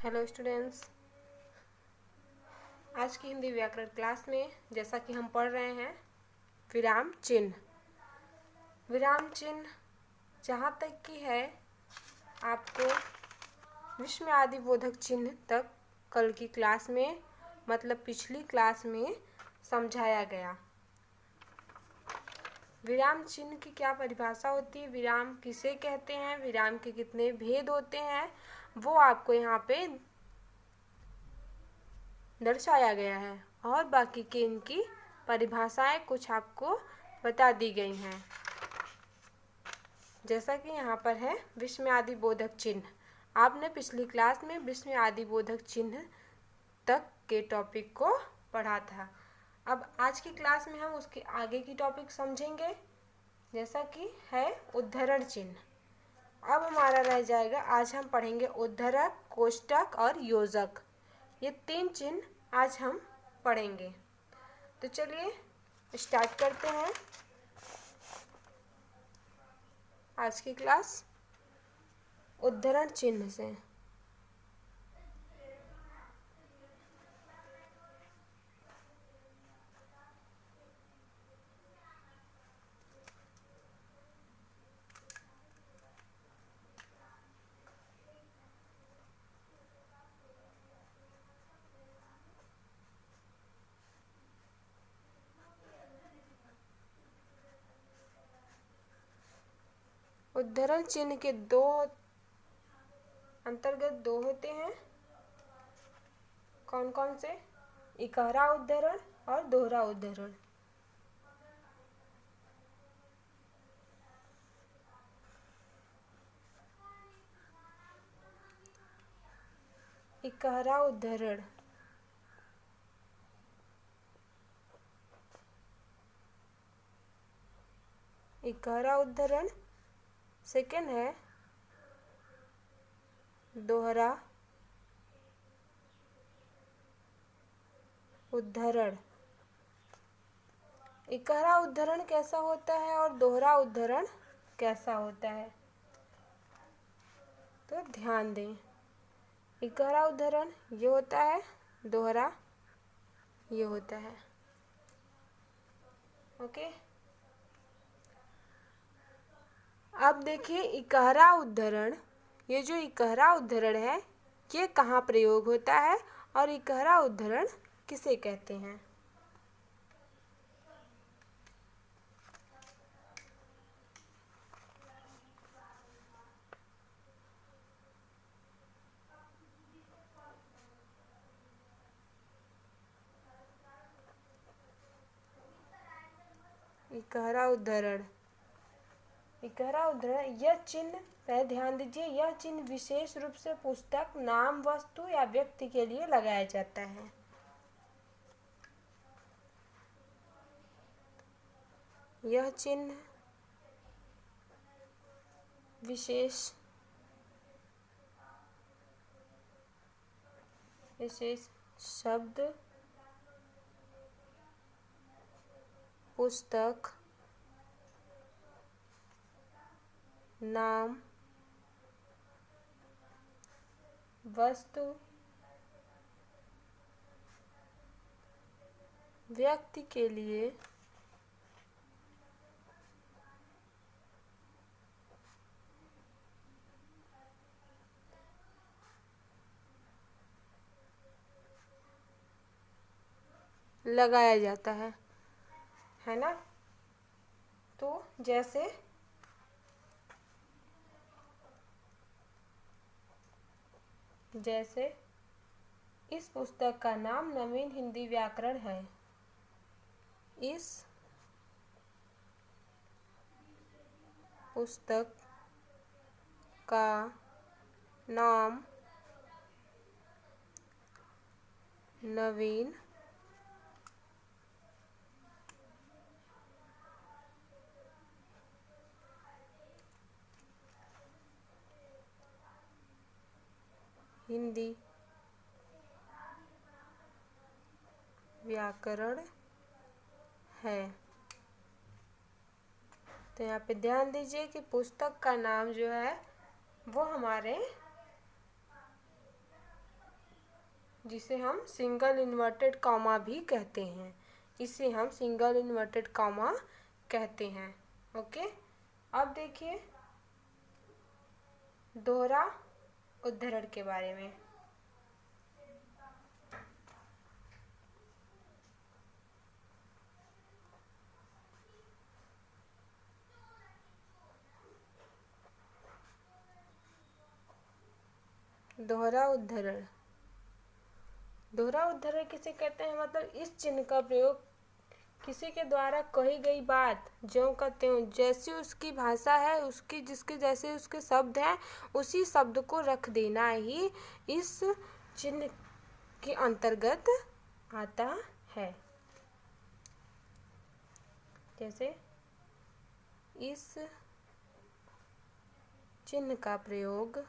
Hello students. आज की हिंदी व्याकरण क्लास में जैसा कि हम पढ़ रहे हैं विराम चिन्ह। विराम चिन्ह जहाँ तक कि है आपको विस्मय आदि बोधक चिन्ह तक कल की क्लास में मतलब पिछली क्लास में समझाया गया। विराम चिन्ह की क्या परिभाषा होती है, विराम किसे कहते हैं, विराम के कितने भेद होते हैं, वो आपको यहाँ पे दर्शाया गया है और बाकी के इनकी परिभाषाएं कुछ आपको बता दी गई हैं। जैसा कि यहाँ पर है विस्मय आदि बोधक चिन्ह। आपने पिछली क्लास में विस्मय आदि बोधक चिन्ह तक के टॉपिक को पढ़ा था। अब आज की क्लास में हम उसके आगे की टॉपिक समझेंगे, जैसा कि है उद्धरण चिन्ह। अब हमारा रह जाएगा, आज हम पढ़ेंगे उद्धरक, कोष्टक और योजक। ये तीन चिन्ह आज हम पढ़ेंगे। तो चलिए स्टार्ट करते हैं आज की क्लास उद्धरण चिन्ह से। उद्धरण चिन्ह के अंतर्गत दो होते हैं। कौन कौन से? इकहरा उद्धरण और दोहरा उद्धरण। इकहरा उद्धरण इकहरा उद्धरण। सेकंड है दोहरा उद्धरण। इकहरा उद्धरण कैसा होता है और दोहरा उद्धरण कैसा होता है, तो ध्यान दें। इकहरा उद्धरण ये होता है, दोहरा ये होता है। ओके, अब देखिए इकहरा उद्धरण, ये जो इकहरा उद्धरण है ये कहाँ प्रयोग होता है और इकहरा उद्धरण किसे कहते हैं। इकहरा उद्धरण यह चिन्ह पर ध्यान दीजिए, यह चिन्ह विशेष रूप से पुस्तक, नाम, वस्तु या व्यक्ति के लिए लगाया जाता है। यह चिन्ह विशेष शब्द, पुस्तक, नाम, वस्तु, व्यक्ति के लिए लगाया जाता है ना। तो जैसे इस पुस्तक का नाम नवीन हिंदी व्याकरण है। इस पुस्तक का नाम नवीन हिंदी व्याकरण है। तो यहाँ पे ध्यान दीजिए कि पुस्तक का नाम जो है वो हमारे जिसे हम सिंगल इन्वर्टेड कॉमा भी कहते हैं। इसे हम सिंगल इन्वर्टेड कॉमा कहते हैं। ओके, अब देखिए दोहरा उद्धरण के बारे में। दोहरा उद्धरण, दोहरा उद्धरण किसे कहते हैं? मतलब इस चिन्ह का प्रयोग किसी के द्वारा कही गई बात ज्यों का त्यों, जैसी उसकी भाषा है, उसकी जिसके जैसे उसके शब्द हैं, उसी शब्द को रख देना ही इस चिन्ह के अंतर्गत आता है। जैसे इस चिन्ह का प्रयोग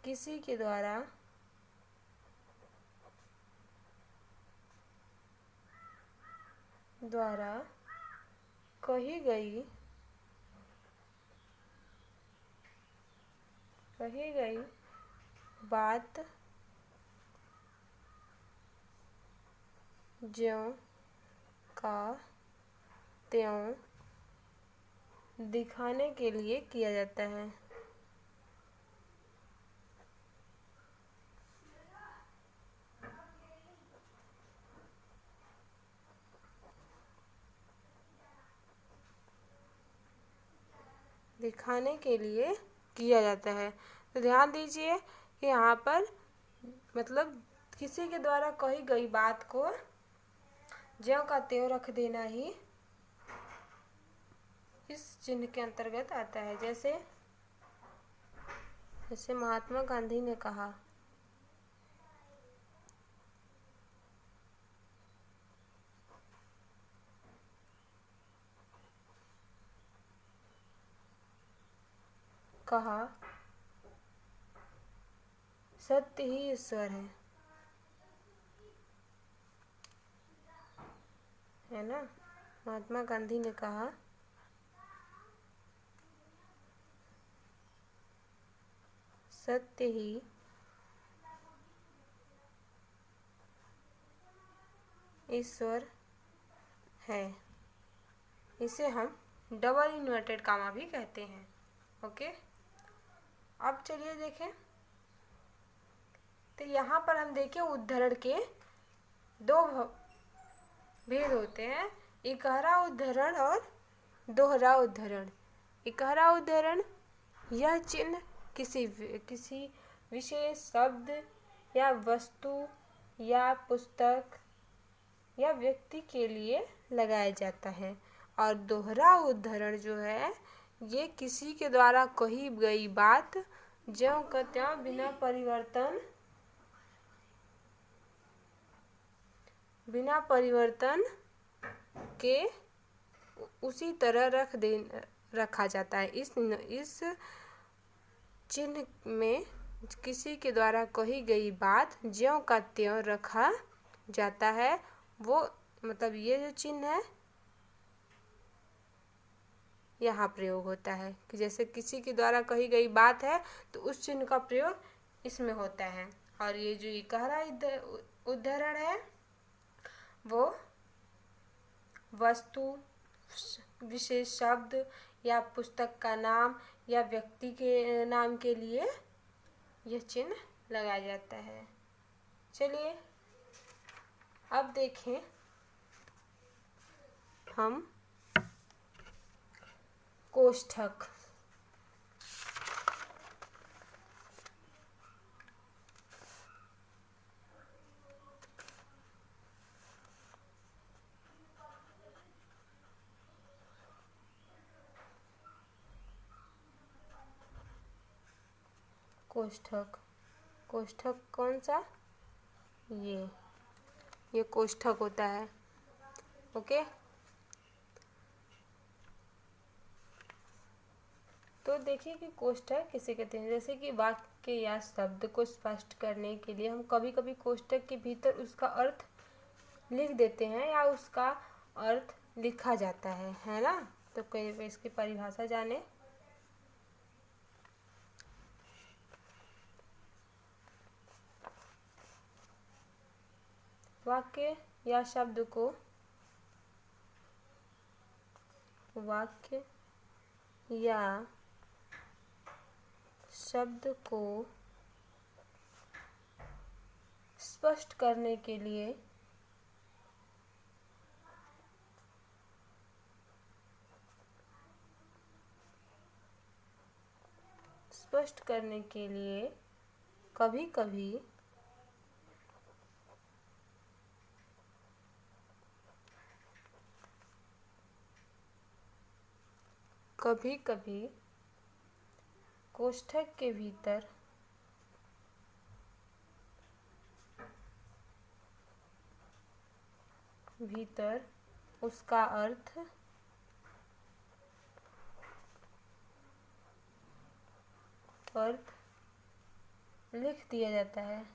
किसी के द्वारा कही गई बात ज्यों का त्यों दिखाने के लिए किया जाता है। दिखाने के लिए किया जाता है। तो ध्यान दीजिए कि यहाँ पर मतलब किसी के द्वारा कही गई बात को ज्यों का त्यों रख देना ही इस चिन्ह के अंतर्गत आता है। जैसे महात्मा गांधी ने कहा, सत्य ही ईश्वर है ना। महात्मा गांधी ने कहा सत्य ही ईश्वर है। इसे हम डबल इन्वर्टेड कामा भी कहते हैं। ओके, अब चलिए देखें। तो यहाँ पर हम देखें उद्धरण के दो भेद होते हैं, इकहरा उद्धरण और दोहरा उद्धरण। इकहरा उद्धरण यह चिन्ह किसी विशेष शब्द या वस्तु या पुस्तक या व्यक्ति के लिए लगाया जाता है, और दोहरा उद्धरण जो है ये किसी के द्वारा कही गई बात ज्यों का त्यों बिना परिवर्तन के उसी तरह रखा जाता है। इस चिन्ह में किसी के द्वारा कही गई बात ज्यों का त्यों रखा जाता है। वो मतलब ये जो चिन्ह है यहाँ प्रयोग होता है कि जैसे किसी के द्वारा कही गई बात है तो उस चिन्ह का प्रयोग इसमें होता है। और ये जो इकहरा उद्धरण है वो वस्तु, विशेष शब्द या पुस्तक का नाम या व्यक्ति के नाम के लिए यह चिन्ह लगाया जाता है। चलिए अब देखें हम कोष्ठक। कोष्ठक कौन सा? ये कोष्ठक होता है। ओके, तो देखिए कि कोष्ठक किसे कहते हैं। जैसे कि वाक्य या शब्द को स्पष्ट करने के लिए हम कभी कभी कोष्ठक के भीतर उसका अर्थ लिख देते हैं या उसका अर्थ लिखा जाता है ना। तो कई इसकी परिभाषा जाने। वाक्य या शब्द को स्पष्ट करने के लिए कभी कभी कोष्ठक के भीतर उसका अर्थ लिख दिया जाता है।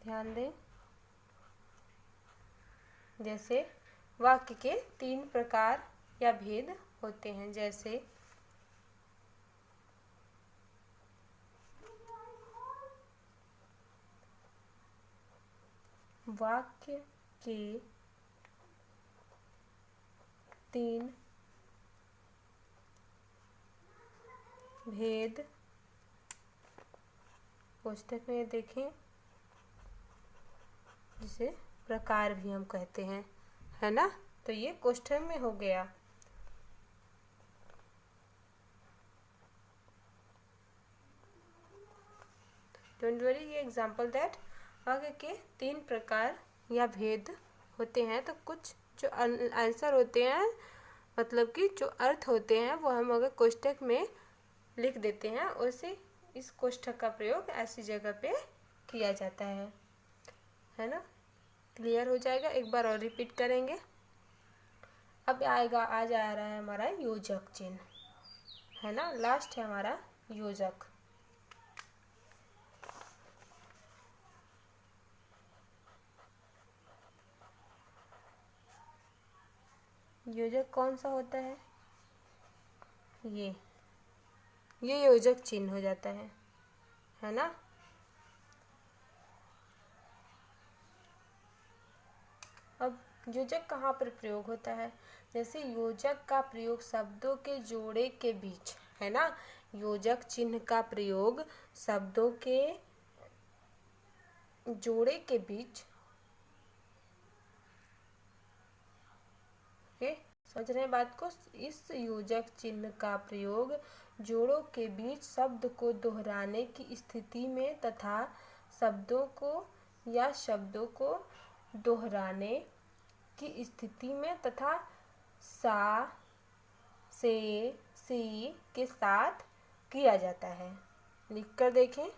ध्यान दें, जैसे वाक्य के 3 प्रकार या भेद होते हैं। जैसे वाक्य के 3 भेद कोष्ठक में देखें, जिसे प्रकार भी हम कहते हैं, है ना। तो ये कोष्ठक में हो गया। डोंट वरी, ये एग्जाम्पल दैट वाक्य के 3 प्रकार या भेद होते हैं। तो कुछ जो आंसर होते हैं, मतलब कि जो अर्थ होते हैं, वो हम अगर कोष्ठक में लिख देते हैं, उसे इस कोष्ठक का प्रयोग ऐसी जगह पे किया जाता है ना। क्लियर हो जाएगा। एक बार और रिपीट करेंगे। अब आ जा रहा है हमारा योजक चिन्ह, है ना। लास्ट है हमारा योजक। योजक कौन सा होता है? ये योजक चिन्ह हो जाता है ना। अब योजक कहाँ पर प्रयोग होता है? जैसे योजक का प्रयोग शब्दों के जोड़े के बीच, है ना। योजक चिन्ह का प्रयोग शब्दों के जोड़े के बीच, समझ रहे हैं बात को। इस योजक चिन्ह का प्रयोग जोड़ों के बीच शब्द को दोहराने की स्थिति में तथा शब्दों को दोहराने की स्थिति में तथा सा, से, सी के साथ किया जाता है। लिखकर देखें।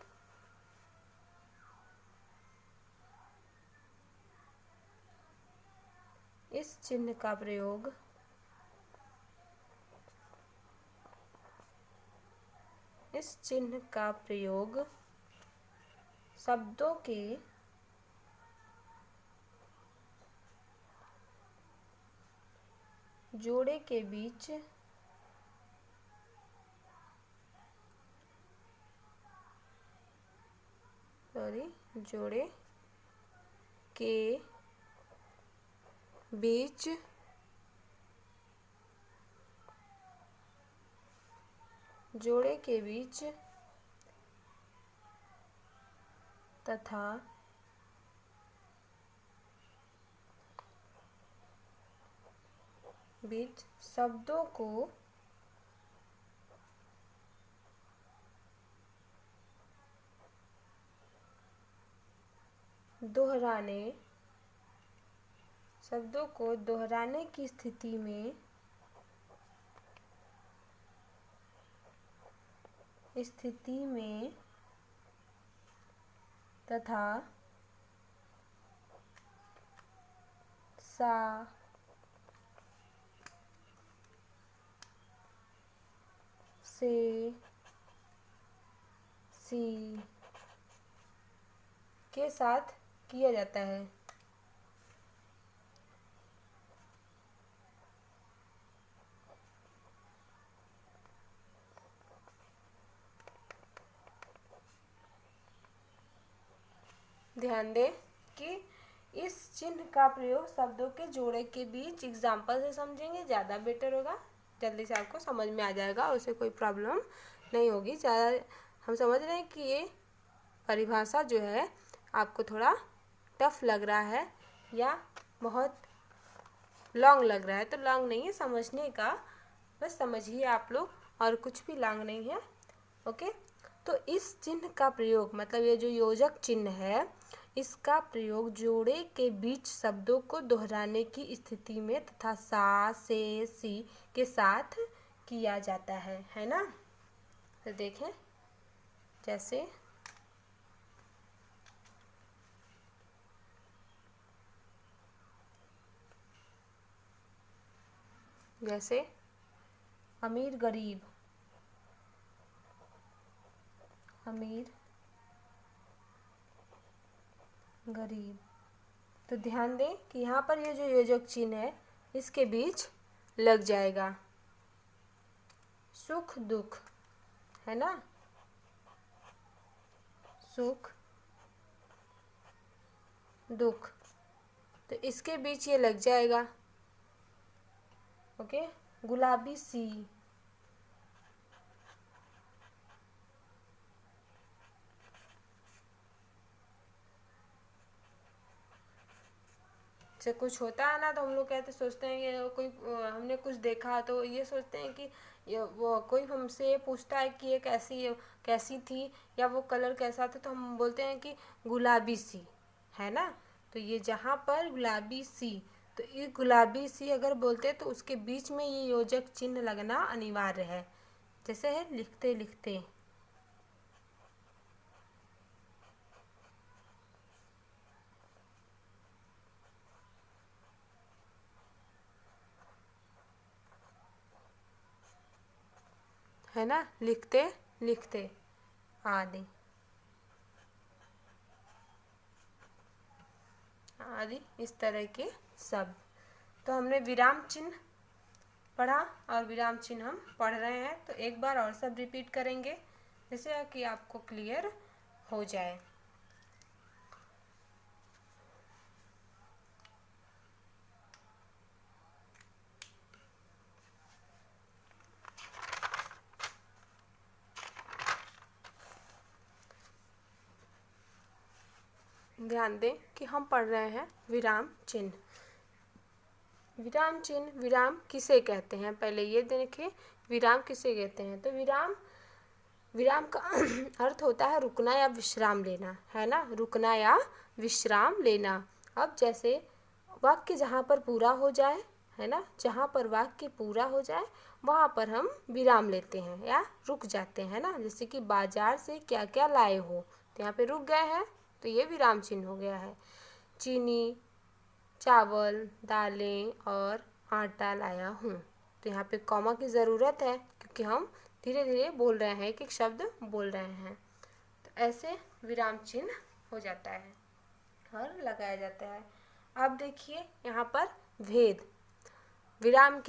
इस चिन्ह का प्रयोग शब्दों के जोड़े के बीच जोड़े के बीच तथा शब्दों को दोहराने की स्थिति में तथा सा, से, सी के साथ किया जाता है। ध्यान दें कि इस चिन्ह का प्रयोग शब्दों के जोड़े के बीच एग्जाम्पल से समझेंगे, ज़्यादा बेटर होगा, जल्दी से आपको समझ में आ जाएगा, उससे कोई प्रॉब्लम नहीं होगी। ज़्यादा हम समझ रहे हैं कि ये परिभाषा जो है आपको थोड़ा टफ लग रहा है या बहुत लॉन्ग लग रहा है, तो लॉन्ग नहीं है, समझने का, बस समझिए आप लोग, और कुछ भी लॉन्ग नहीं है। ओके, तो इस चिन्ह का प्रयोग मतलब ये जो योजक चिन्ह है, इसका प्रयोग जोड़े के बीच शब्दों को दोहराने की स्थिति में तथा सा से सी के साथ किया जाता है ना। तो देखें, जैसे अमीर गरीब, अमीर गरीब। तो ध्यान दें कि यहाँ पर ये जो योजक चिन्ह है इसके बीच लग जाएगा सुख दुख, है ना, सुख दुख, तो इसके बीच ये लग जाएगा। ओके, गुलाबी सी, से कुछ होता है ना तो हम लोग कहते सोचते हैं कि कोई हमने कुछ देखा तो ये सोचते हैं कि वो कोई हमसे पूछता है कि ये कैसी थी या वो कलर कैसा था, तो हम बोलते हैं कि गुलाबी सी, है ना। तो ये जहाँ पर गुलाबी सी, तो ये गुलाबी सी अगर बोलते हैं तो उसके बीच में ये योजक चिन्ह लगना अनिवार्य है। जैसे है लिखते लिखते, है ना, लिखते लिखते आदि आदि इस तरह के शब्द। तो हमने विराम चिन्ह पढ़ा और विराम चिन्ह हम पढ़ रहे हैं, तो एक बार और सब रिपीट करेंगे जिससे कि आपको क्लियर हो जाए। ध्यान दें कि हम पढ़ रहे हैं विराम चिन्ह। विराम चिन्ह, विराम किसे कहते हैं, पहले ये देखें विराम किसे कहते हैं। तो विराम का अर्थ होता है रुकना या विश्राम लेना, है ना, रुकना या विश्राम लेना। अब जैसे वाक्य जहाँ पर पूरा हो जाए, है ना, जहाँ पर वाक्य पूरा हो जाए वहाँ पर हम विराम लेते हैं या रुक जाते हैं ना। जैसे कि बाजार से क्या क्या लाए हो, तो यहाँ पे रुक गए हैं, तो ये विराम चिन्ह हो गया है। चीनी, चावल, दालें और आटा लाया हूँ, तो यहाँ पे कॉमा की ज़रूरत है क्योंकि हम धीरे धीरे बोल रहे हैं, एक एक शब्द बोल रहे हैं। तो ऐसे विराम चिन्ह हो जाता है और लगाया जाता है। अब देखिए यहाँ पर भेद, विराम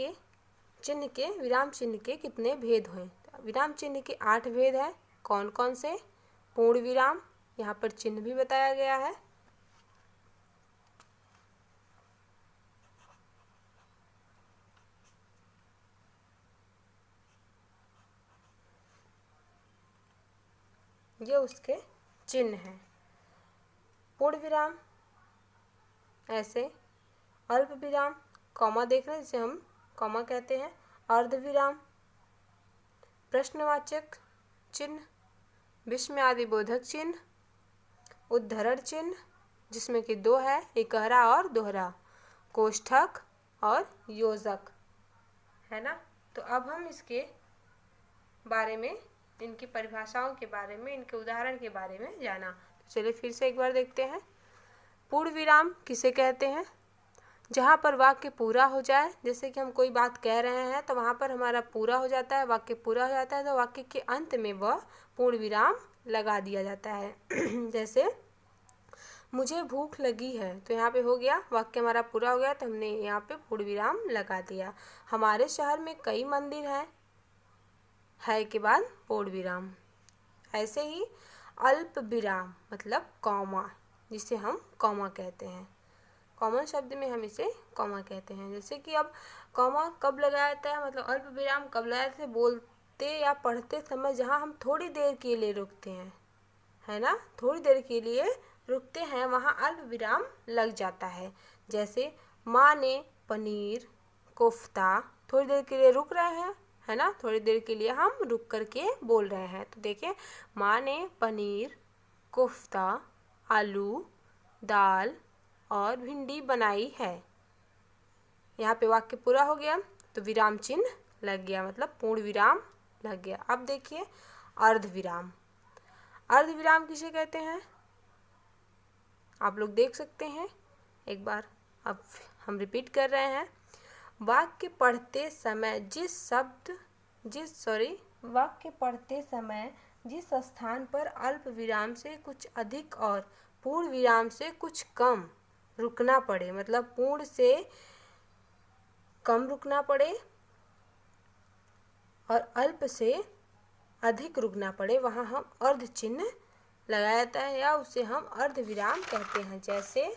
चिन्ह के कितने भेद हुए। विराम चिन्ह के 8 भेद हैं। कौन कौन से? पूर्ण विराम, यहाँ पर चिन्ह भी बताया गया है। ये उसके चिन्ह हैं। पूर्ण विराम ऐसे, अल्प विराम कॉमा देख रहे हैं जिसे हम कॉमा कहते हैं, अर्ध विराम, प्रश्नवाचक चिन्ह, विस्मयादिबोधक चिन्ह, उद्धरण चिन्ह जिसमें कि 2 है, इकहरा और दोहरा, कोष्ठक और योजक, है ना। तो अब हम इसके बारे में, इनकी परिभाषाओं के बारे में, इनके उदाहरण के बारे में जाना। तो चलिए फिर से एक बार देखते हैं। पूर्ण विराम किसे कहते हैं? जहाँ पर वाक्य पूरा हो जाए, जैसे कि हम कोई बात कह रहे हैं तो वहाँ पर हमारा पूरा हो जाता है, वाक्य पूरा हो जाता है तो वाक्य के अंत में वह पूर्ण विराम लगा दिया जाता है। जैसे मुझे भूख लगी है, तो यहाँ पे हो गया, वाक्य हमारा पूरा हो गया तो हमने यहाँ पे पूर्ण विराम लगा दिया। हमारे शहर में कई मंदिर हैं, है के बाद पूर्ण विराम। ऐसे ही अल्प विराम मतलब कॉमा, जिसे हम कॉमा कहते हैं, कॉमन शब्द में हम इसे कॉमा कहते हैं। जैसे कि अब कॉमा कब लगाया जाता है, मतलब अल्प विराम कब लगाया जाता है, बोलते या पढ़ते समय जहाँ हम थोड़ी देर के लिए रुकते हैं, है ना, थोड़ी देर के लिए रुकते हैं, वहाँ अल्प विराम लग जाता है। जैसे माँ ने पनीर कोफ्ता, थोड़ी देर के लिए रुक रहे हैं, है ना, थोड़ी देर के लिए हम रुक करके बोल रहे हैं। तो देखिए, माँ ने पनीर कोफ्ता आलू दाल और भिंडी बनाई है। यहाँ पे वाक्य पूरा हो गया तो विराम चिन्ह लग गया, मतलब पूर्ण विराम लग गया। अब देखिए अर्ध विराम। अर्ध विराम किसे कहते हैं, आप लोग देख सकते हैं एक बार, अब हम रिपीट कर रहे हैं। वाक्य पढ़ते समय वाक्य पढ़ते समय जिस स्थान पर अल्प विराम से कुछ अधिक और पूर्ण विराम से कुछ कम रुकना पड़े, मतलब पूर्ण से कम रुकना पड़े और अल्प से अधिक रुकना पड़े, वहाँ हम अर्ध चिन्ह लगाया जाता है या उसे हम अर्ध विराम कहते हैं। जैसे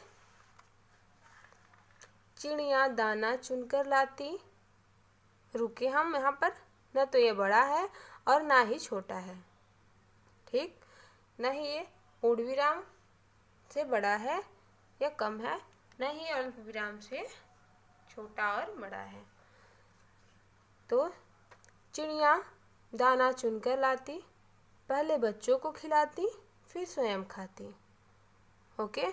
चिड़िया दाना चुनकर लाती, रुके हम यहाँ पर, न तो ये बड़ा है और ना ही छोटा है, ठीक, न ही ये पूर्ण विराम से बड़ा है या कम है, न ही अल्प विराम से छोटा और बड़ा है। तो चिड़िया दाना चुनकर लाती, पहले बच्चों को खिलाती फिर स्वयं खाती। ओके,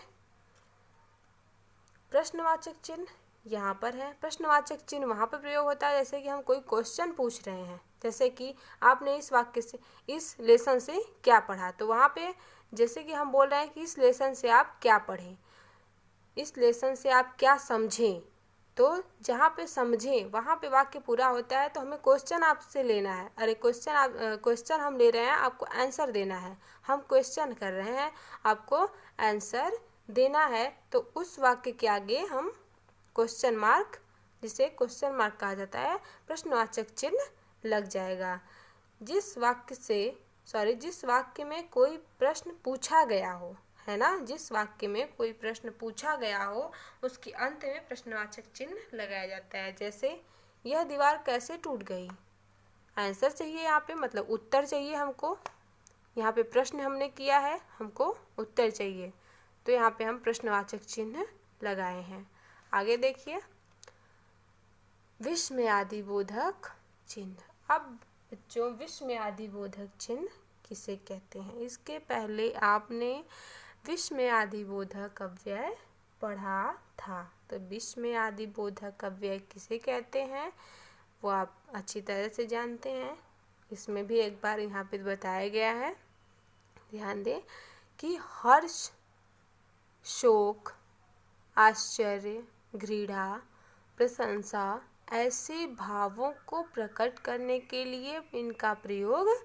प्रश्नवाचक चिन्ह यहाँ पर है। प्रश्नवाचक चिन्ह वहाँ पर प्रयोग होता है जैसे कि हम कोई क्वेश्चन पूछ रहे हैं, जैसे कि आपने इस वाक्य से, इस लेसन से क्या पढ़ा, तो वहाँ पे जैसे कि हम बोल रहे हैं कि इस लेसन से आप क्या पढ़ें, इस लेसन से आप क्या समझें, तो जहाँ पे समझें वहाँ पे वाक्य पूरा होता है तो हमें क्वेश्चन आपसे लेना है। अरे क्वेश्चन हम ले रहे हैं, आपको आंसर देना है, हम क्वेश्चन कर रहे हैं, आपको आंसर देना है, तो उस वाक्य के आगे हम क्वेश्चन मार्क, जिसे क्वेश्चन मार्क कहा जाता है, प्रश्नवाचक चिन्ह लग जाएगा। जिस वाक्य में कोई प्रश्न पूछा गया हो, है ना, जिस वाक्य में कोई प्रश्न पूछा गया हो उसके अंत में प्रश्नवाचक चिन्ह लगाया जाता है। जैसे यह दीवार कैसे टूट गई, आंसर चाहिए यहाँ पे, मतलब उत्तर चाहिए हमको, यहाँ पे प्रश्न हमने किया है, हमको उत्तर चाहिए, तो यहाँ पे हम प्रश्नवाचक चिन्ह लगाए हैं। आगे देखिए विस्मयादिबोधक चिन्ह। अब बच्चों विस्मयादिबोधक चिन्ह किसे कहते हैं, इसके पहले आपने विस्मयादिबोधक अव्यय पढ़ा था, तो विस्मयादिबोधक अव्यय किसे कहते हैं वो आप अच्छी तरह से जानते हैं। इसमें भी एक बार यहाँ पे बताया गया है, ध्यान दें कि हर्ष शोक आश्चर्य घृणा प्रशंसा ऐसे भावों को प्रकट करने के लिए इनका प्रयोग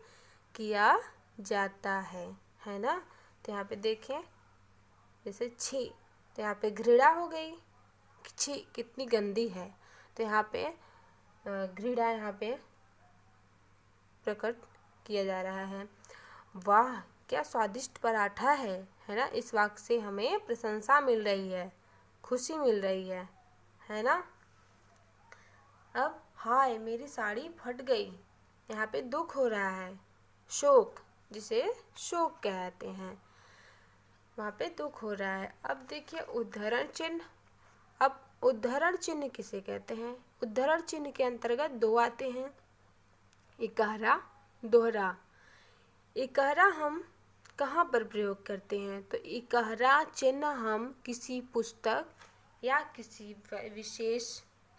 किया जाता है ना। तो यहाँ पे देखें जैसे छी, तो यहाँ पे घृणा हो गई, छी कितनी गंदी है, तो यहाँ पे घृणा यहाँ पे प्रकट किया जा रहा है। वाह क्या स्वादिष्ट पराठा है ना, इस वाक्य से हमें प्रशंसा मिल रही है, खुशी मिल रही है ना। अब हाय मेरी साड़ी फट गई, यहाँ पे दुख हो रहा है, शोक जिसे शोक कहते हैं, वहाँ पे दुख हो रहा है। अब देखिए उद्धरण चिन्ह। अब उद्धरण चिन्ह किसे कहते हैं, उद्धरण चिन्ह के अंतर्गत दो आते हैं, इकहरा दोहरा। इकहरा हम कहाँ पर प्रयोग करते हैं, तो इकहरा चिन्ह हम किसी पुस्तक या किसी विशेष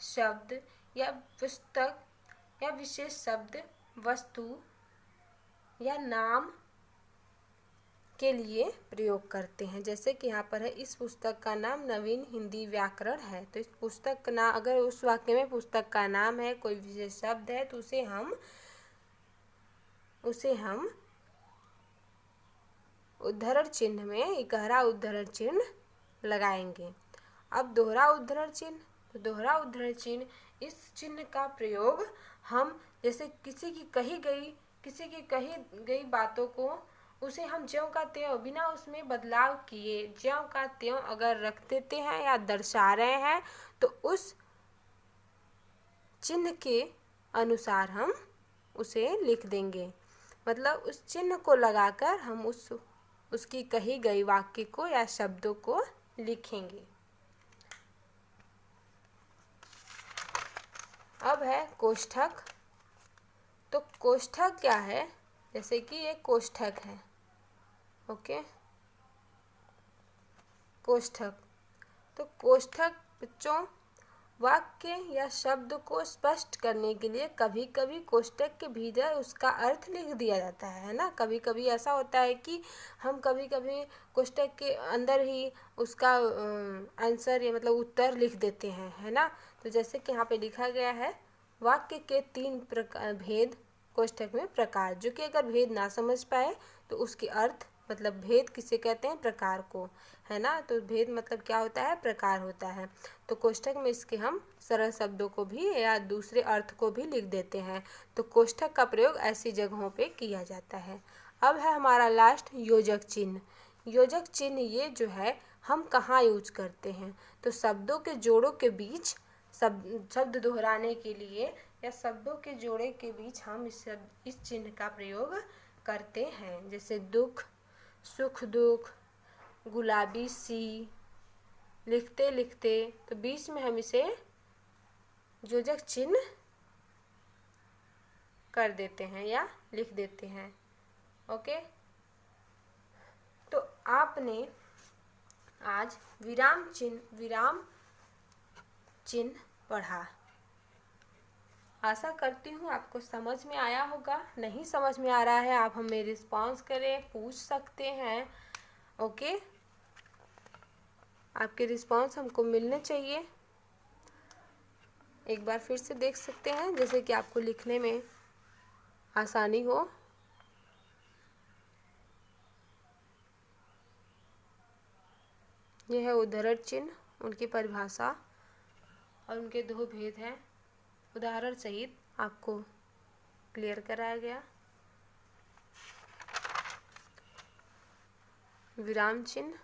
शब्द या पुस्तक या विशेष शब्द वस्तु या नाम के लिए प्रयोग करते हैं। जैसे कि यहाँ पर है, इस पुस्तक का नाम नवीन हिंदी व्याकरण है। तो इस पुस्तक का नाम, अगर उस वाक्य में पुस्तक का नाम है, कोई विशेष शब्द है, तो उसे हम उद्धरण चिन्ह में एक गहरा उद्धरण चिन्ह लगाएंगे। अब दोहरा उद्धरण चिन्ह, तो दोहरा उद्धरण चिन्ह, इस चिन्ह का प्रयोग हम जैसे किसी की कही गई बातों को उसे हम ज्यों का त्यों बिना उसमें बदलाव किए ज्यों का त्यों अगर रख देते हैं या दर्शा रहे हैं, तो उस चिन्ह के अनुसार हम उसे लिख देंगे। मतलब उस चिन्ह को लगाकर हम उसकी कही गई वाक्य को या शब्दों को लिखेंगे। अब है कोष्ठक। तो कोष्ठक क्या है? जैसे कि ये कोष्ठक है, ओके, कोष्ठक। तो कोष्ठक बच्चों वाक्य या शब्द को स्पष्ट करने के लिए कभी कभी कोष्ठक के भीतर उसका अर्थ लिख दिया जाता है ना। कभी कभी ऐसा होता है कि हम कभी कभी कोष्ठक के अंदर ही उसका आंसर या मतलब उत्तर लिख देते हैं, है ना। तो जैसे कि यहाँ पे लिखा गया है, वाक्य के 3 प्रकार भेद कोष्ठक में प्रकार, जो कि अगर भेद ना समझ पाए तो उसके अर्थ मतलब भेद किसे कहते हैं? प्रकार को, है ना। तो भेद मतलब क्या होता है? प्रकार होता है। तो कोष्ठक में इसके हम सरल शब्दों को भी या दूसरे अर्थ को भी लिख देते हैं। तो कोष्ठक का प्रयोग ऐसी जगहों पे किया जाता है। अब है हमारा लास्ट योजक चिन्ह। योजक चिन्ह ये जो है हम कहाँ यूज करते हैं? तो शब्दों के जोड़ों के बीच शब्द दोहराने के लिए या शब्दों के जोड़े के बीच हम इस चिन्ह का प्रयोग करते हैं। जैसे दुख, सुख दुख, गुलाबी सी, लिखते लिखते, तो बीच में हम इसे योजक चिन्ह कर देते हैं या लिख देते हैं, ओके। तो आपने आज विराम चिन्ह पढ़ा। आशा करती हूँ आपको समझ में आया होगा। नहीं समझ में आ रहा है आप हमें रिस्पॉन्स करें, पूछ सकते हैं, ओके। आपके रिस्पॉन्स हमको मिलने चाहिए। एक बार फिर से देख सकते हैं, जैसे कि आपको लिखने में आसानी हो। यह है उद्धरण चिन्ह, उनकी परिभाषा और उनके 2 भेद हैं। उदाहरण सहित आपको क्लियर कराया गया। विराम चिन्ह,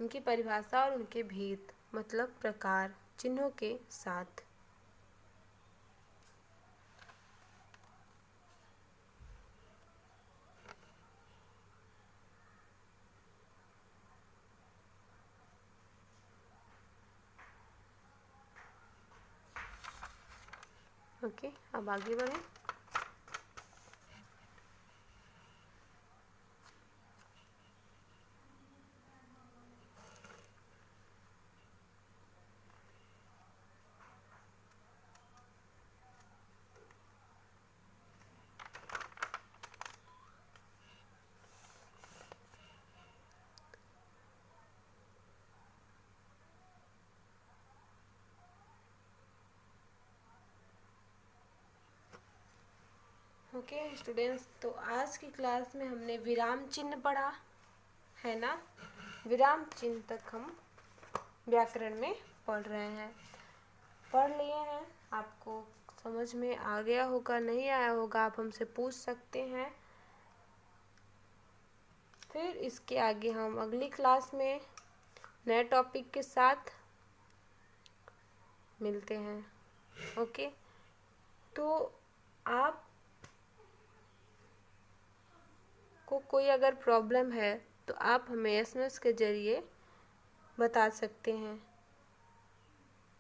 उनकी परिभाषा और उनके भेद मतलब प्रकार चिन्हों के साथ। ओके, अब आगे बढ़ें। ओके स्टूडेंट्स, तो आज की क्लास में हमने विराम चिन्ह पढ़ा, है ना। विराम चिन्ह तक हम व्याकरण में पढ़ रहे हैं, पढ़ लिए हैं। आपको समझ में आ गया होगा, नहीं आया होगा आप हमसे पूछ सकते हैं। फिर इसके आगे हम अगली क्लास में नए टॉपिक के साथ मिलते हैं, ओके। तो आप को कोई अगर प्रॉब्लम है तो आप हमें SMS के ज़रिए बता सकते हैं।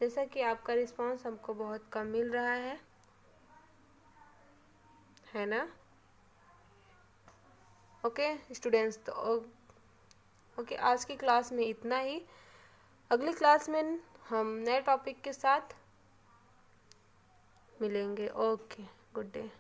जैसा कि आपका रिस्पांस हमको बहुत कम मिल रहा है ना। ओके स्टूडेंट्स, तो ओके आज की क्लास में इतना ही। अगली क्लास में हम नए टॉपिक के साथ मिलेंगे। Okay, good day.